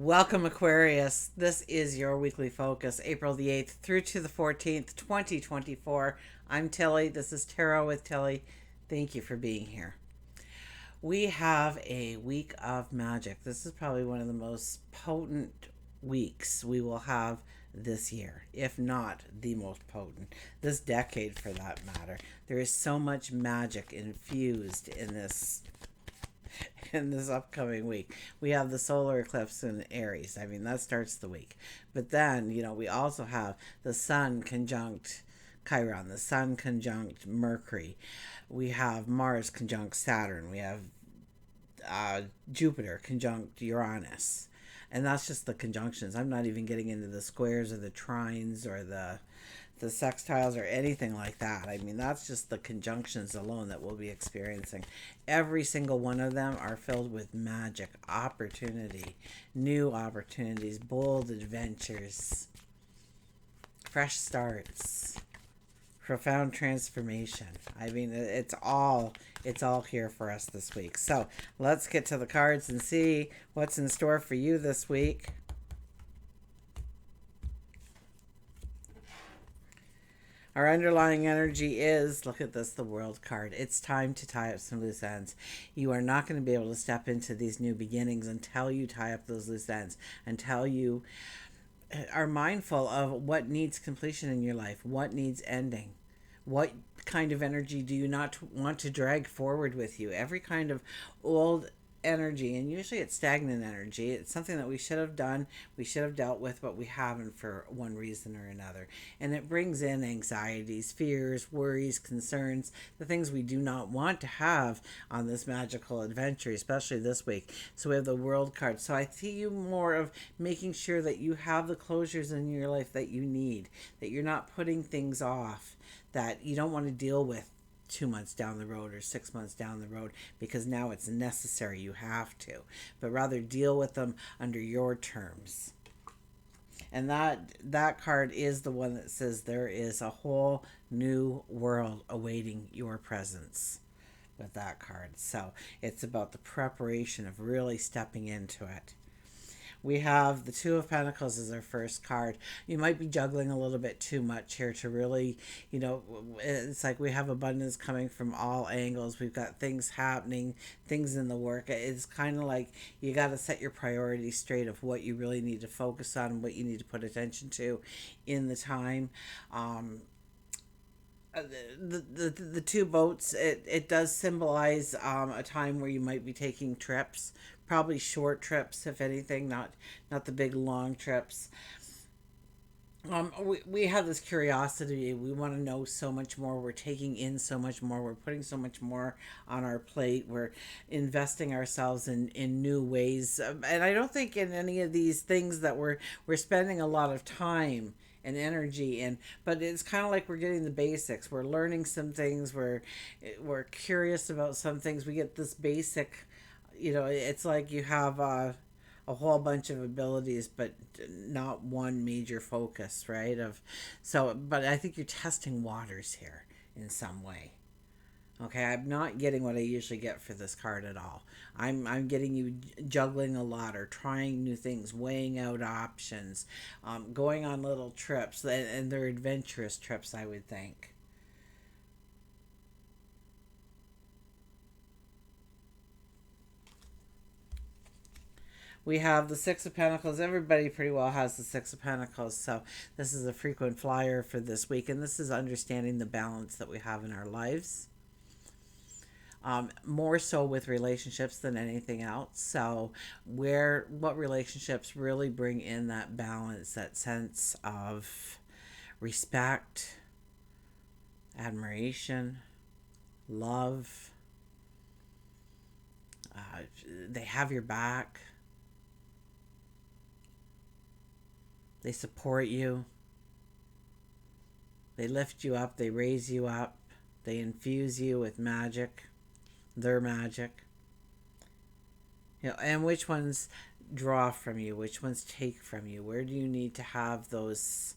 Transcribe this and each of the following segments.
Welcome, Aquarius. This is your weekly focus, April the 8th through to the 14th, 2024. I'm Tilly. This is Tarot with Tilly. Thank you for being here. We have a week of magic. This is probably one of the most potent weeks we will have this year, if not the most potent, this decade for that matter. There is so much magic infused in this upcoming week. We have the solar eclipse in Aries. I mean, that starts the week. But then, we also have the sun conjunct Chiron, the sun conjunct Mercury. We have Mars conjunct Saturn. We have Jupiter conjunct Uranus. And that's just the conjunctions. I'm not even getting into the squares or the trines or the sextiles or anything like that. I mean, that's just the conjunctions alone that we'll be experiencing. Every single one of them are filled with magic, opportunity, new opportunities, bold adventures, fresh starts, profound transformation. I mean, it's all here for us this week. So let's get to the cards and see what's in store for you this week. Our underlying energy is, look at this, the World card. It's time to tie up some loose ends. You are not going to be able to step into these new beginnings until you tie up those loose ends, until you are mindful of what needs completion in your life, what needs ending. What kind of energy do you not want to drag forward with you? Every kind of old energy, and usually it's stagnant energy. It's something that we should have done, we should have dealt with, but we haven't for one reason or another. And it brings in anxieties, fears, worries, concerns, the things we do not want to have on this magical adventure, especially this week. So we have the World card. So I see you more of making sure that you have the closures in your life that you need, that you're not putting things off that you don't want to deal with 2 months down the road or 6 months down the road because now it's necessary, you have to, but rather deal with them under your terms. And that card is the one that says there is a whole new world awaiting your presence with that card. So it's about the preparation of really stepping into it. We have the Two of Pentacles as our first card. You might be juggling a little bit too much here to really, it's like we have abundance coming from all angles. We've got things happening, things in the work. It's kind of like you got to set your priorities straight of what you really need to focus on and what you need to put attention to in the time. The two boats, it does symbolize a time where you might be taking trips, probably short trips if anything, not the big long trips. We have this curiosity. We want to know so much more. We're taking in so much more. We're putting so much more on our plate. We're investing ourselves in new ways. And I don't think in any of these things that we're spending a lot of time and energy in, but it's kind of like we're getting the basics. We're learning some things. We're curious about some things. We get this basic, it's like you have a whole bunch of abilities but not one major focus, right? But I think you're testing waters here in some way. Okay, I'm not getting what I usually get for this card at all. I'm getting you juggling a lot or trying new things, weighing out options, going on little trips, and they're adventurous trips, I would think. We have the Six of Pentacles. Everybody pretty well has the Six of Pentacles. So this is a frequent flyer for this week. And this is understanding the balance that we have in our lives. More so with relationships than anything else. So what relationships really bring in that balance, that sense of respect, admiration, love. They have your back. They support you. They lift you up. They raise you up. They infuse you with magic, their magic. And which ones draw from you? Which ones take from you? Where do you need to have those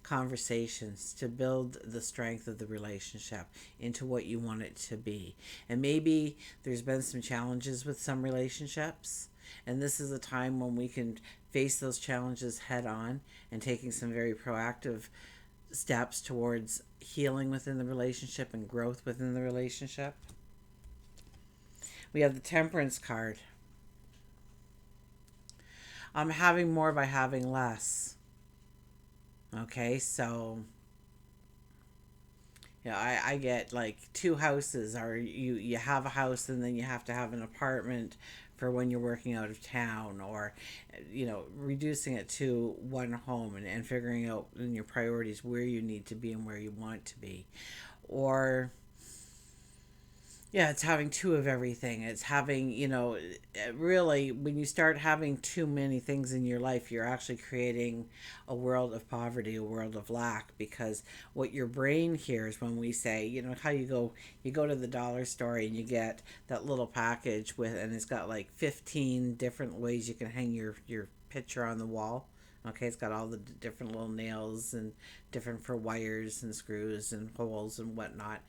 conversations to build the strength of the relationship into what you want it to be? And maybe there's been some challenges with some relationships. And this is a time when we can face those challenges head on and taking some very proactive steps towards healing within the relationship and growth within the relationship. We have the Temperance card. I'm having more by having less. Okay, so yeah, I get like two houses, or you have a house and then you have to have an apartment for when you're working out of town, or reducing it to one home, and figuring out in your priorities where you need to be and where you want to be. Or yeah, it's having two of everything. It's having, really, when you start having too many things in your life, you're actually creating a world of poverty, a world of lack, because what your brain hears when we say, how you go to the dollar store and you get that little package and it's got like 15 different ways you can hang your picture on the wall. Okay, it's got all the different little nails and different for wires and screws and holes and whatnot.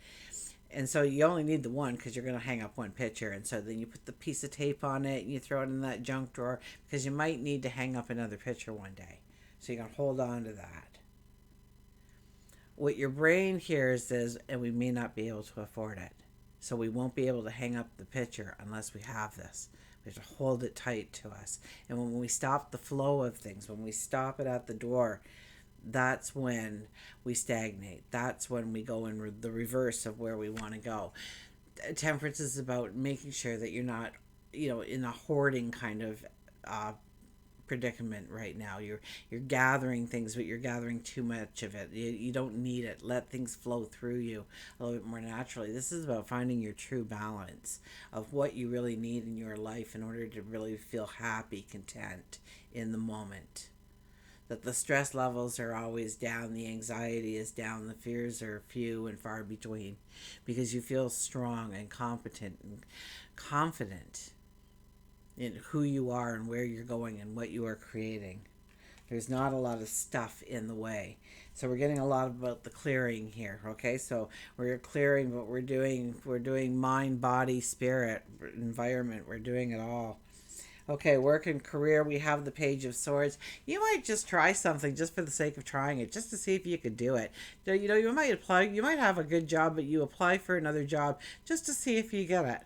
And so you only need the one because you're going to hang up one picture. And so then you put the piece of tape on it and you throw it in that junk drawer because you might need to hang up another picture one day. So you can hold on to that. What your brain hears is, and we may not be able to afford it. So we won't be able to hang up the picture unless we have this. We have to hold it tight to us. And when we stop the flow of things, when we stop it at the door, that's when we stagnate. That's when we go in the reverse of where we want to go. Temperance is about making sure that you're not, in a hoarding kind of predicament right now. You're gathering things, but you're gathering too much of it. You don't need it. Let things flow through you a little bit more naturally. This is about finding your true balance of what you really need in your life in order to really feel happy, content in the moment. That the stress levels are always down, the anxiety is down, the fears are few and far between, because you feel strong and competent and confident in who you are and where you're going and what you are creating. There's not a lot of stuff in the way. So we're getting a lot about the clearing here, okay? So we're clearing, but we're doing mind, body, spirit, environment. We're doing it all. Okay, work and career, we have the Page of Swords. You might just try something just for the sake of trying it, just to see if you could do it. You might have a good job, but you apply for another job just to see if you get it.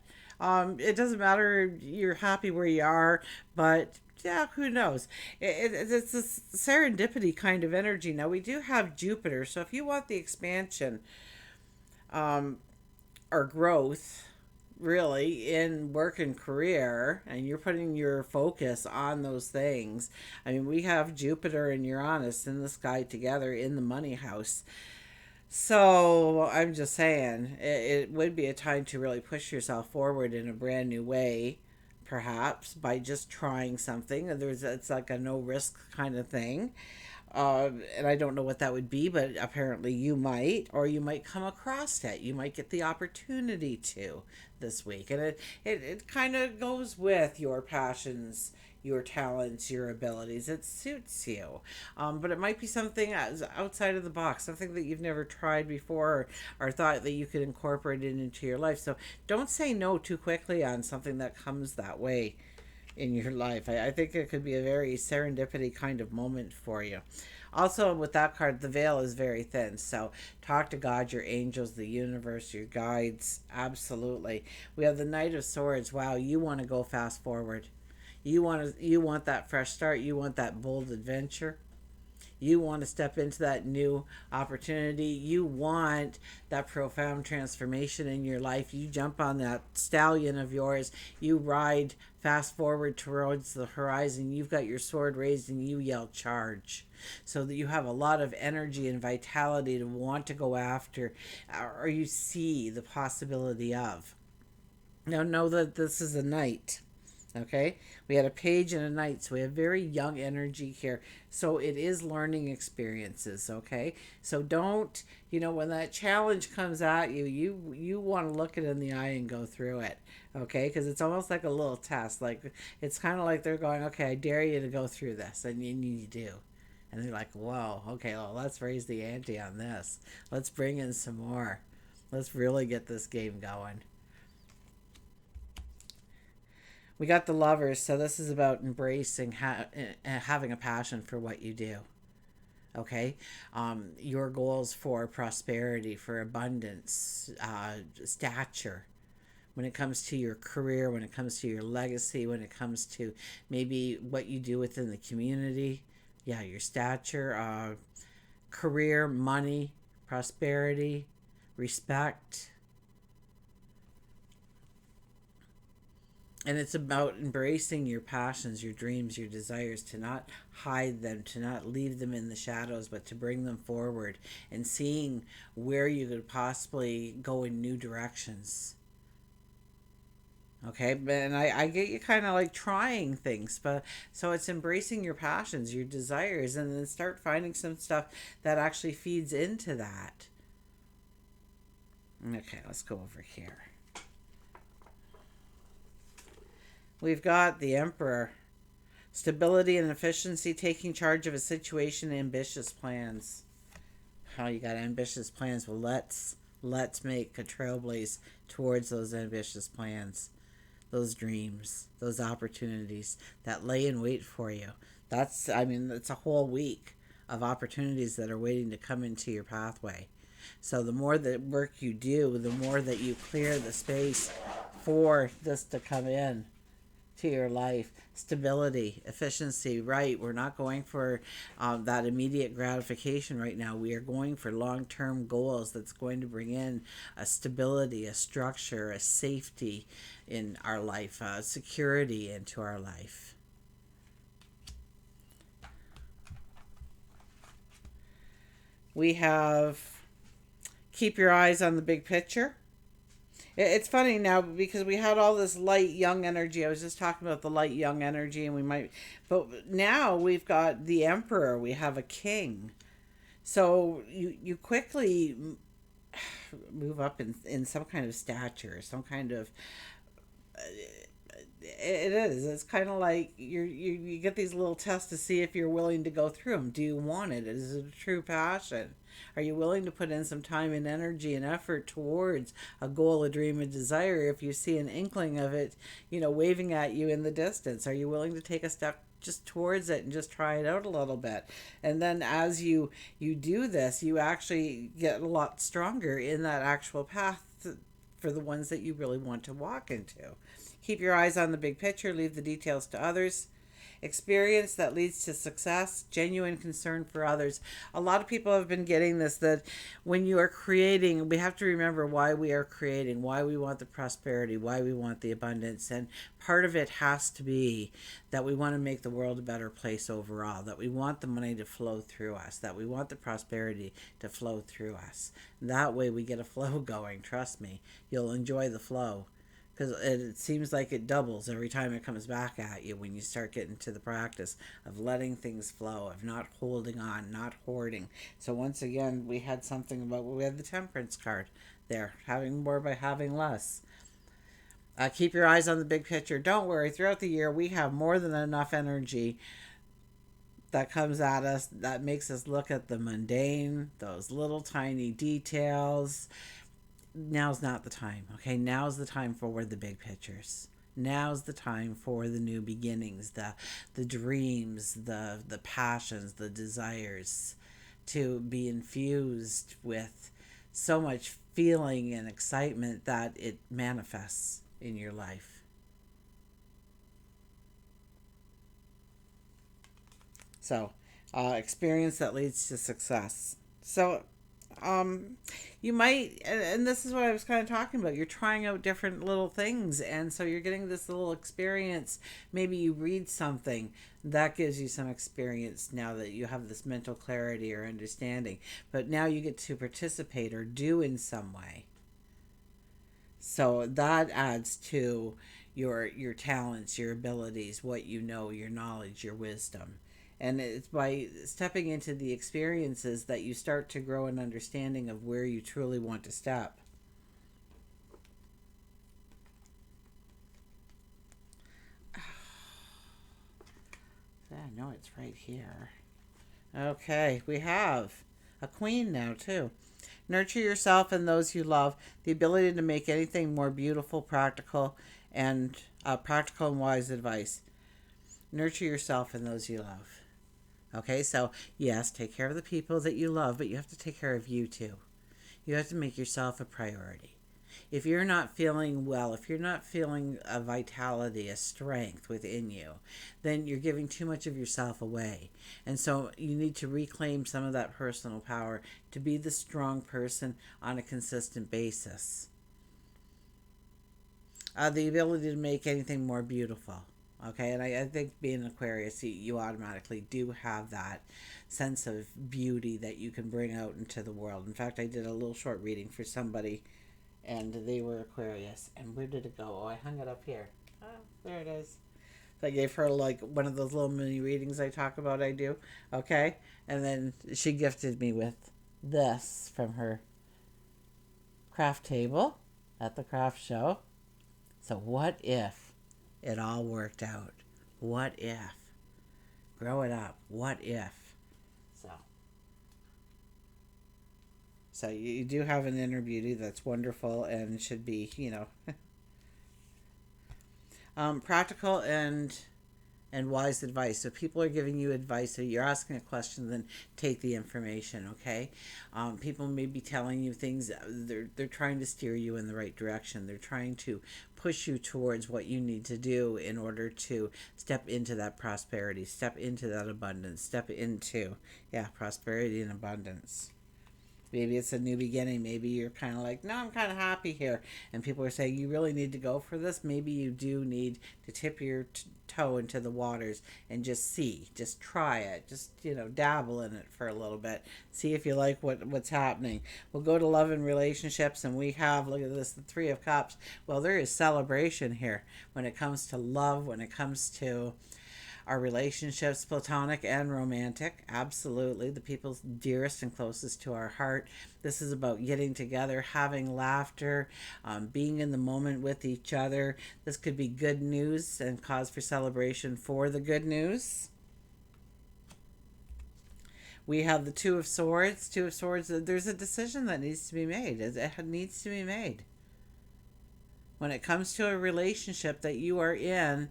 It doesn't matter, you're happy where you are, but yeah, who knows? It's this serendipity kind of energy. Now, we do have Jupiter, so if you want the expansion or growth, really, in work and career, and you're putting your focus on those things. I mean, we have Jupiter and Uranus in the sky together in the money house. So I'm just saying, it would be a time to really push yourself forward in a brand new way, perhaps by just trying something. It's like a no risk kind of thing. And I don't know what that would be, but apparently you might, or you might come across it. You might get the opportunity to this week. And it kind of goes with your passions, your talents, your abilities. It suits you. But it might be something outside of the box, something that you've never tried before, or thought that you could incorporate it into your life. So don't say no too quickly on something that comes that way in your life. I think it could be a very serendipity kind of moment for you. Also, with that card, the veil is very thin. So talk to God, your angels, the universe, your guides. Absolutely. We have the Knight of Swords. Wow, you want to go fast forward. You want that fresh start. You want that bold adventure. You want to step into that new opportunity. You want that profound transformation in your life. You jump on that stallion of yours. You ride fast forward towards the horizon. You've got your sword raised and you yell charge. So that you have a lot of energy and vitality to want to go after, or you see the possibility of. Now know that this is a knight. Okay, we had a page and a knight, so we have very young energy here. So it is learning experiences. Okay, so don't, when that challenge comes at you, you want to look it in the eye and go through it. Okay, because it's almost like a little test. Like, it's kind of like they're going, okay, I dare you to go through this, and you do. And they're like, whoa, okay, well, let's raise the ante on this. Let's bring in some more. Let's really get this game going. We got the Lovers, so this is about embracing, having a passion for what you do. Okay, your goals for prosperity, for abundance, stature. When it comes to your career, when it comes to your legacy, when it comes to maybe what you do within the community, yeah, your stature, career, money, prosperity, respect. And it's about embracing your passions, your dreams, your desires, to not hide them, to not leave them in the shadows, but to bring them forward and seeing where you could possibly go in new directions. Okay, and I get you kind of like trying things, but so it's embracing your passions, your desires, and then start finding some stuff that actually feeds into that. Okay, let's go over here. We've got the Emperor. Stability and efficiency, taking charge of a situation, ambitious plans. Oh, you got ambitious plans. Well, let's make a trailblaze towards those ambitious plans, those dreams, those opportunities that lay in wait for you. I mean, it's a whole week of opportunities that are waiting to come into your pathway. So the more the work you do, the more that you clear the space for this to come in to your life. Stability, efficiency, right? We're not going for that immediate gratification right now. We are going for long-term goals that's going to bring in a stability, a structure, a safety in our life, security into our life. We have keep your eyes on the big picture. It's funny now because we had all this light young energy. I was just talking about the light young energy, and we might, but now we've got the Emperor. We have a king, so you quickly move up in some kind of stature, some kind of. It is. It's kind of like you get these little tests to see if you're willing to go through them. Do you want it? Is it a true passion? Are you willing to put in some time and energy and effort towards a goal, a dream, a desire? If you see an inkling of it, waving at you in the distance, are you willing to take a step just towards it and just try it out a little bit? And then as you do this, you actually get a lot stronger in that actual path for the ones that you really want to walk into. Keep your eyes on the big picture, leave the details to others. Experience that leads to success, genuine concern for others. A lot of people have been getting this, that when you are creating, we have to remember why we are creating, why we want the prosperity, why we want the abundance. And part of it has to be that we want to make the world a better place overall, that we want the money to flow through us, that we want the prosperity to flow through us. That way we get a flow going. Trust me, you'll enjoy the flow, because it seems like it doubles every time it comes back at you when you start getting to the practice of letting things flow, of not holding on, not hoarding. So once again, we had something about, we had the Temperance card there, having more by having less. Keep your eyes on the big picture. Don't worry, throughout the year we have more than enough energy that comes at us that makes us look at the mundane, those little tiny details. Now's not the time. Okay, now's the time for the big pictures. Now's the time for the new beginnings, the dreams, the passions, the desires, to be infused with so much feeling and excitement that it manifests in your life. So, experience that leads to success. So, um you might, and this is what I was kind of talking about, you're trying out different little things, and so you're getting this little experience. Maybe you read something that gives you some experience now that you have this mental clarity or understanding, but now you get to participate or do in some way, so that adds to your talents, your abilities, what you know, your knowledge, your wisdom. And it's by stepping into the experiences that you start to grow an understanding of where you truly want to step. I know it's right here. Okay, we have a queen now, too. Nurture yourself and those you love. The ability to make anything more beautiful, practical, And practical and wise advice. Nurture yourself and those you love. Okay, so yes, take care of the people that you love, but you have to take care of you too. You have to make yourself a priority. If you're not feeling well, if you're not feeling a vitality, a strength within you, then you're giving too much of yourself away. And so you need to reclaim some of that personal power to be the strong person on a consistent basis. The ability to make anything more beautiful. Okay, and I think being an Aquarius, you automatically do have that sense of beauty that you can bring out into the world. In fact, I did a little short reading for somebody, and they were Aquarius. And where did it go? Oh, I hung it up here. Oh, there it is. So I gave her like one of those little mini readings I talk about. I do. Okay, and then she gifted me with this from her craft table at the craft show. So what if it all worked out? What if? Grow it up. What if? So, so you do have an inner beauty that's wonderful and should be, practical and wise advice. So people are giving you advice, so you're asking a question, then take the information. Okay, people may be telling you things. They're trying to steer you in the right direction. They're trying to push you towards what you need to do in order to step into that prosperity, step into that abundance, step into prosperity and abundance. Maybe it's a new beginning. Maybe you're kind of like, no, I'm kind of happy here. And people are saying, you really need to go for this. Maybe you do need to tip your toe into the waters and just see, just try it, just, dabble in it for a little bit. See if you like what's happening. We'll go to love and relationships, and we have, look at this, the Three of Cups. Well, there is celebration here when it comes to love, when it comes to our relationships, platonic and romantic. Absolutely. The people dearest and closest to our heart. This is about getting together, having laughter, being in the moment with each other. This could be good news and cause for celebration for the good news. We have the Two of Swords. Two of Swords, there's a decision that needs to be made. It needs to be made. When it comes to a relationship that you are in,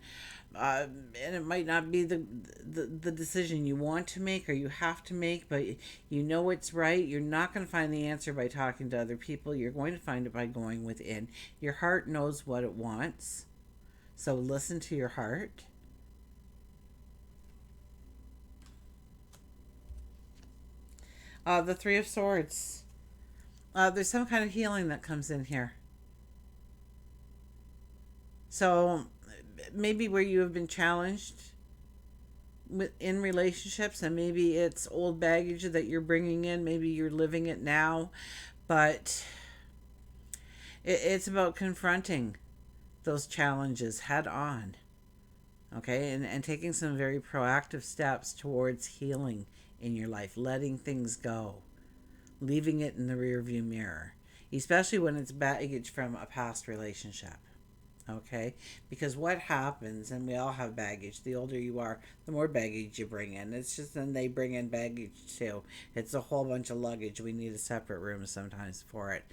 and it might not be the decision you want to make or you have to make, but you know it's right. You're not going to find the answer by talking to other people. You're going to find it by going within. Your heart knows what it wants, so listen to your heart. The Three of Swords. There's some kind of healing that comes in here. So maybe where you have been challenged in relationships, and maybe it's old baggage that you're bringing in, maybe you're living it now, but it's about confronting those challenges head on. Okay, and taking some very proactive steps towards healing in your life, letting things go, leaving it in the rearview mirror, especially when it's baggage from a past relationship. Okay, because what happens, and we all have baggage, the older you are, the more baggage you bring in. It's just, then they bring in baggage too. It's a whole bunch of luggage. We need a separate room sometimes for it,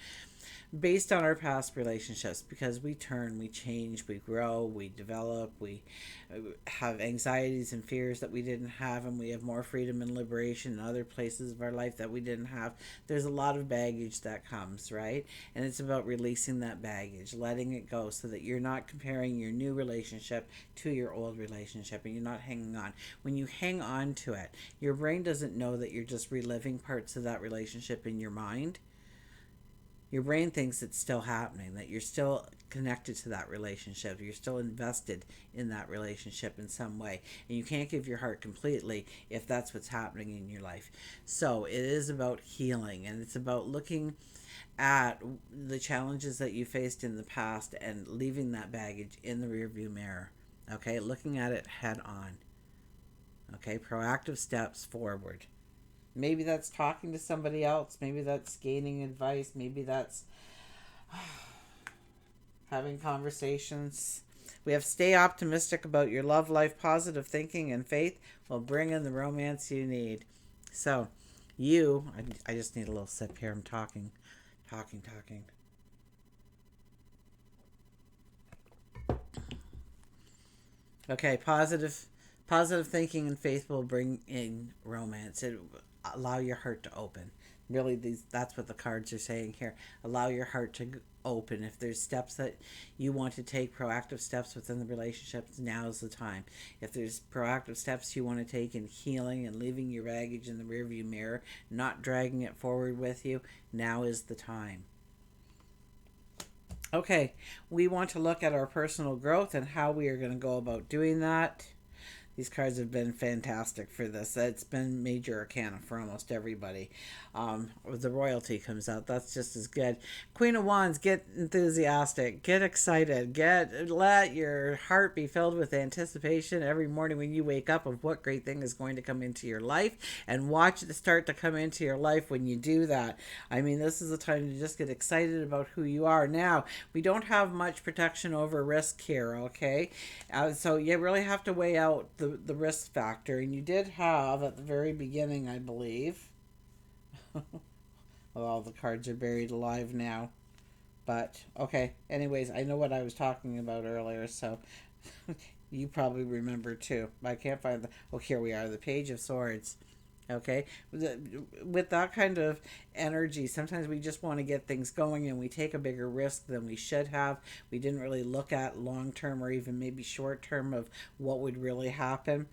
based on our past relationships, because we turn, we change, we grow, we develop, we have anxieties and fears that we didn't have, and we have more freedom and liberation in other places of our life that we didn't have. There's a lot of baggage that comes, right? And it's about releasing that baggage, letting it go, so that you're not comparing your new relationship to your old relationship, and you're not hanging on. When you hang on to it, your brain doesn't know that you're just reliving parts of that relationship in your mind. Your brain thinks it's still happening, that you're still connected to that relationship, you're still invested in that relationship in some way, and you can't give your heart completely if that's what's happening in your life. So it is about healing, and it's about looking at the challenges that you faced in the past and leaving that baggage in the rearview mirror. Okay, looking at it head on. Okay, proactive steps forward. Maybe that's talking to somebody else. Maybe that's gaining advice. Maybe that's having conversations. We have stay optimistic about your love life. Positive thinking and faith will bring in the romance you need. So, I just need a little sip here. I'm talking. Okay, positive thinking and faith will bring in romance. It allow your heart to open. Really, these that's what the cards are saying here. Allow your heart to open. If there's steps that you want to take, proactive steps within the relationships, now is the time. If there's proactive steps you want to take in healing and leaving your baggage in the rearview mirror, not dragging it forward with you, now is the time. Okay, we want to look at our personal growth and how we are going to go about doing that. These cards have been fantastic for this. It's been major arcana for almost everybody. The royalty comes out. That's just as good. Queen of Wands, get enthusiastic, get excited, let your heart be filled with anticipation every morning when you wake up of what great thing is going to come into your life, and watch it start to come into your life when you do that. I mean, this is the time to just get excited about who you are. Now, we don't have much protection over risk here, okay? So you really have to weigh out the risk factor. And you did have at the very beginning, I believe. Well, all the cards are buried alive now. But, okay. Anyways, I know what I was talking about earlier, so you probably remember too. I can't find the. Oh, here we are, the Page of Swords. Okay, with that kind of energy, sometimes we just want to get things going and we take a bigger risk than we should have. We didn't really look at long term or even maybe short term of what would really happen.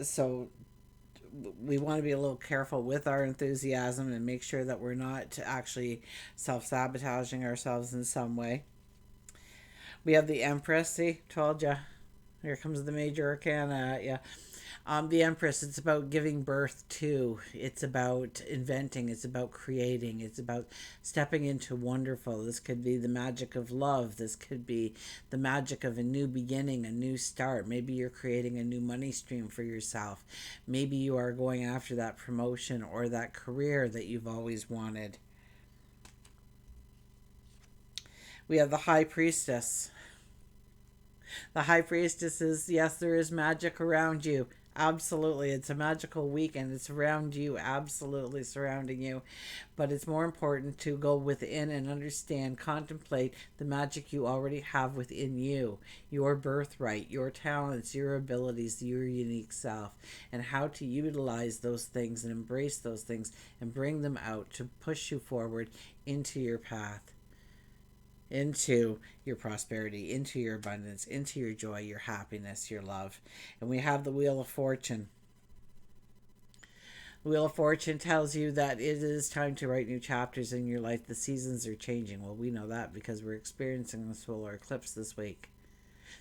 So we want to be a little careful with our enthusiasm and make sure that we're not actually self sabotaging ourselves in some way. We have the Empress. See, told ya. Here comes the major arcana at you. The Empress, it's about giving birth to, it's about inventing, it's about creating, it's about stepping into wonderful. This could be the magic of love. This could be the magic of a new beginning, a new start. Maybe you're creating a new money stream for yourself. Maybe you are going after that promotion or that career that you've always wanted. We have the High Priestess. The High Priestess is, yes, there is magic around you. Absolutely. It's a magical week and it's around you, absolutely surrounding you. But it's more important to go within and understand, contemplate the magic you already have within you, your birthright, your talents, your abilities, your unique self, and how to utilize those things and embrace those things and bring them out to push you forward into your path, into your prosperity, into your abundance, into your joy, your happiness, your love. And we have the Wheel of Fortune. The Wheel of Fortune tells you that it is time to write new chapters in your life. The seasons are changing. Well, we know that because we're experiencing a solar eclipse this week.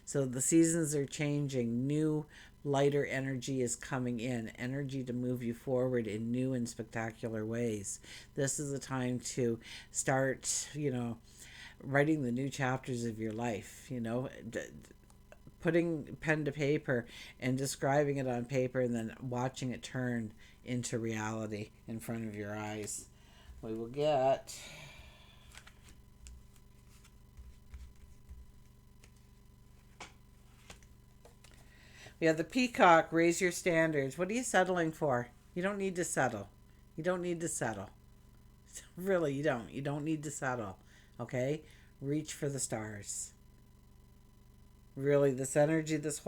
So the seasons are changing. New, lighter energy is coming in. Energy to move you forward in new and spectacular ways. This is a time to start, writing the new chapters of your life, putting pen to paper and describing it on paper and then watching it turn into reality in front of your eyes. We will get we have the Peacock. Raise your standards. What are you settling for? You don't need to settle. You don't need to settle. Really, you don't need to settle. Okay, reach for the stars. Really, this energy, this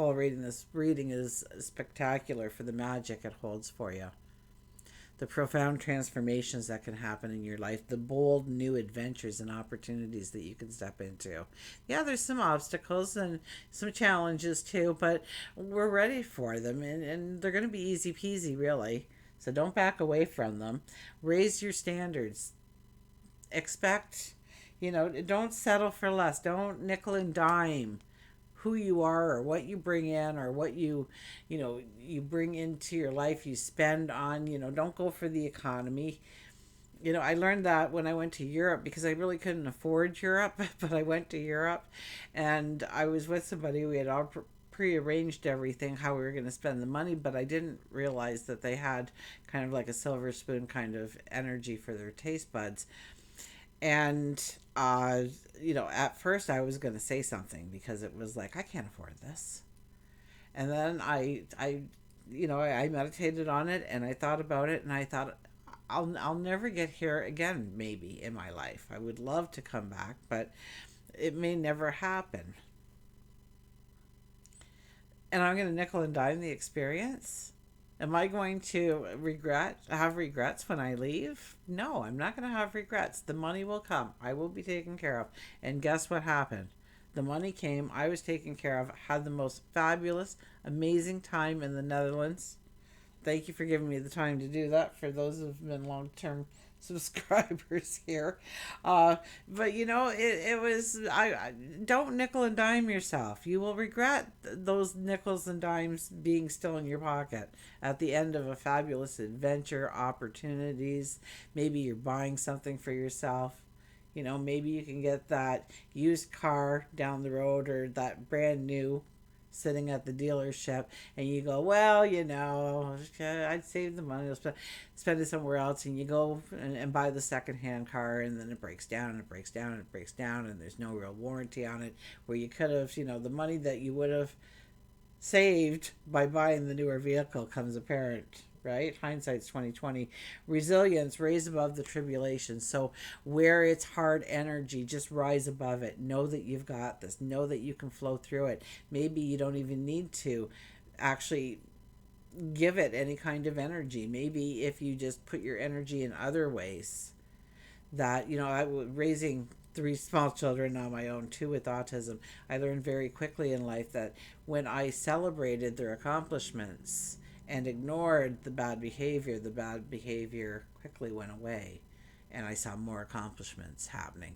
reading is spectacular for the magic it holds for you. The profound transformations that can happen in your life, the bold new adventures and opportunities that you can step into. Yeah, there's some obstacles and some challenges too, but we're ready for them, and they're going to be easy peasy, really. So don't back away from them. Raise your standards. Expect, don't settle for less. Don't nickel and dime who you are or what you bring in or what you bring into your life, you spend on. Don't go for the economy. I learned that when I went to Europe because I really couldn't afford Europe, but I went to Europe and I was with somebody. We had all prearranged everything, how we were going to spend the money, but I didn't realize that they had kind of like a silver spoon kind of energy for their taste buds. And at first I was going to say something because it was like, I can't afford this. And then I meditated on it and I thought about it and I thought, I'll never get here again, maybe in my life. I would love to come back, but it may never happen. and I'm going to nickel and dime the experience? Am I going to have regrets when I leave? No, I'm not going to have regrets. The money will come. I will be taken care of. And guess what happened? The money came. I was taken care of. Had the most fabulous, amazing time in the Netherlands. Thank you for giving me the time to do that for those who've been long term subscribers here. But you know, it was, I don't nickel and dime yourself. You will regret those nickels and dimes being still in your pocket at the end of a fabulous adventure, opportunities. Maybe you're buying something for yourself. You know, maybe you can get that used car down the road or that brand new sitting at the dealership, and you go, well, you know, I'd save the money, spend it somewhere else, and you go and buy the secondhand car, and then it breaks down and it breaks down and it breaks down, and there's no real warranty on it, where you could have, you know, the money that you would have saved by buying the newer vehicle comes apparent, right? Hindsight's 2020. Resilience, raise above the tribulation. So where it's hard energy, just rise above it. Know that you've got this. Know that you can flow through it. Maybe you don't even need to actually give it any kind of energy. Maybe if you just put your energy in other ways. That, you know, I was raising three small children on my own, two with autism. I learned very quickly in life that when I celebrated their accomplishments and ignored the bad behavior quickly went away, and I saw more accomplishments happening.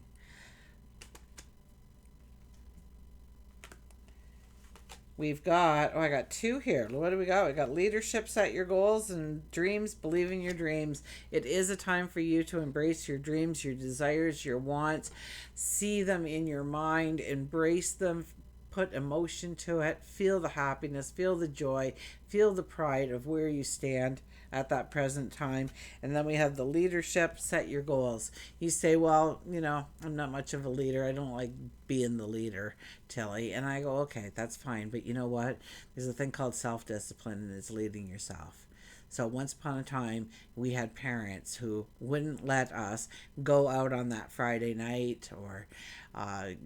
We've got, oh, I got two here. What do we got? We got leadership, set your goals and dreams, believe in your dreams. It is a time for you to embrace your dreams, your desires, your wants. See them in your mind, embrace them, put emotion to it, feel the happiness, feel the joy, feel the pride of where you stand at that present time. And then we have the leadership, set your goals. You say, well, you know, I'm not much of a leader. I don't like being the leader, Tilly. And I go, okay, that's fine. But you know what? There's a thing called self discipline, and it's leading yourself. So once upon a time, we had parents who wouldn't let us go out on that Friday night or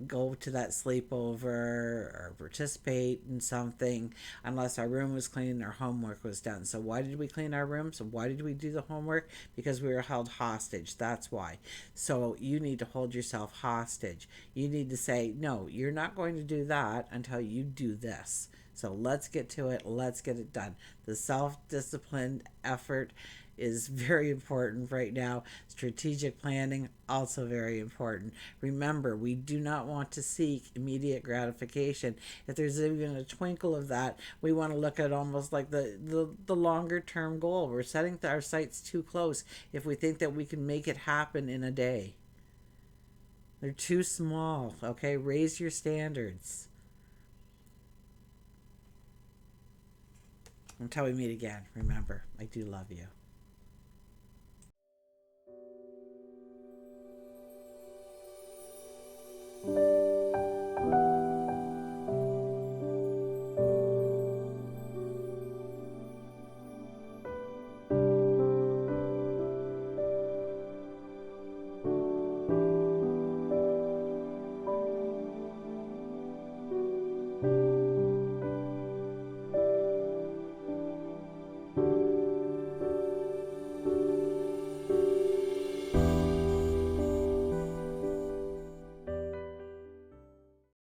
go to that sleepover or participate in something unless our room was clean and our homework was done. So why did we clean our room? So why did we do the homework? Because we were held hostage. That's why. So you need to hold yourself hostage. You need to say, no, you're not going to do that until you do this. So let's get to it. Let's get it done. The self-disciplined effort is very important right now. Strategic planning, also very important. Remember, we do not want to seek immediate gratification. If there's even a twinkle of that, we want to look at almost like the longer term goal. We're setting our sights too close if we think that we can make it happen in a day. They're too small, okay? Raise your standards. Until we meet again, remember, I do love you.